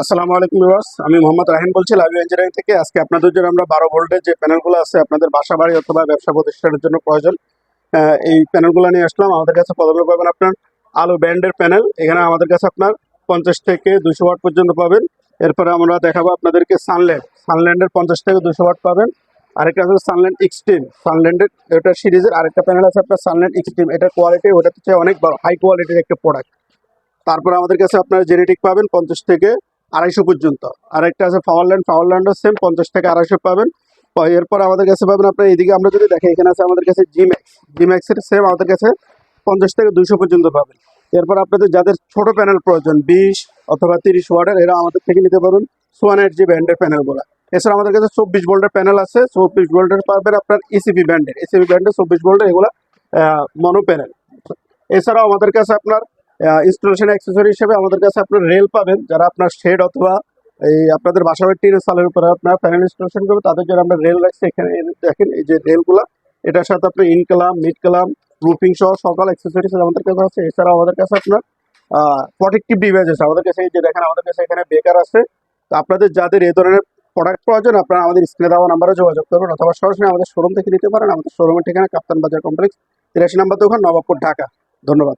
আসসালামু আলাইকুম ভিউয়ার্স, আমি মোহাম্মদ রাহিন বলছি লাইভ ইঞ্জিনিয়ারিং থেকে। আজকে আপনাদের জন্য আমরা 12 ভোল্টের যে প্যানেলগুলো আছে আপনাদের বাসা বাড়ি অথবা ব্যবসা প্রতিষ্ঠানের জন্য প্রয়োজন, এই প্যানেলগুলো নিয়ে আসলাম। আমাদের কাছে প্রথমে পাবেন আপনার আলো ব্র্যান্ডের প্যানেল। এখানে আমাদের কাছে আপনার 50 থেকে 200 ওয়াট পর্যন্ত পাবেন। এরপরে আমরা দেখাবো আপনাদেরকে সানল্যান্ডের 50 থেকে 200 ওয়াট পাবেন। আরেকটা আছে সানল্যান্ড এক্সট্রিম, সানল্যান্ডের এটা সিরিজের আরেকটা প্যানেল আছে আপনার সানল্যান্ড এক্সট্রিম। এটা কোয়ালিটি ওটার চেয়ে অনেক বড়, হাই কোয়ালিটির একটা প্রোডাক্ট। তারপরে আমাদের কাছে আপনার জেনেটিক পাবেন 50 থেকে 250 পর্যন্ত। আরেকটা আছে পাওয়ারল্যান্ডও সেম 50 থেকে 250 পাবেন। এরপর আমাদের কাছে পাবেন আপনার এইদিকে আমরা যদি দেখি, এখানে আছে আমাদের কাছে জিম্যাক্সের সেম আমাদের কাছে 50 থেকে 200 পর্যন্ত পাবেন। এরপর আপনাদের যাদের ছোট প্যানেল প্রয়োজন 20 অথবা 30 ওয়াটের, এরা আমাদের থেকে নিতে পারবেন সোয়ানের যে ব্র্যান্ডের প্যানেলগুলো। এছাড়া আমাদের কাছে 24 ভোল্টের প্যানেল আছে। 24 ভোল্টের পাবেন আপনার ইসিবি ব্র্যান্ডের 24 ভোল্টের এগুলো মনো প্যানেল। এছাড়াও আমাদের কাছে আপনার ইনস্টলেশন অ্যাক্সেসরি হিসেবে আমাদের কাছে আপনার রেল পাবেন। যারা আপনার শেড অথবা এই আপনাদের বাসাবাড়ির টিনের চালের উপরে আপনার প্যানেল ইনস্টলেশন করবে, তাদের জন্য আমরা রেল রাখছি। এখানে দেখেন এই যে রেলগুলো, এটার সাথে আপনার ইনকালাম, মিড কালাম, রুফিং সহ সকল অ্যাক্সেসরিজ আমাদের কাছে আছে। এছাড়াও আমাদের কাছে আপনার প্রোটেক্টিভ ডিভাইস আছে আমাদের কাছে। এই যে দেখেন আমাদের কাছে এখানে বেকার আছে। তো আপনাদের যাদের এই ধরনের প্রোডাক্ট প্রয়োজন, আপনারা আমাদের স্ক্রিনে দেওয়া নাম্বারে যোগাযোগ করবেন অথবা সরাসরি আমাদের শোরুম থেকে নিতে পারেন। আমাদের শোরুমের ঠিকানা কাপ্তান বাজার কমপ্লেক্স, 83 নম্বর দোকান, নবাবপুর, ঢাকা। ধন্যবাদ।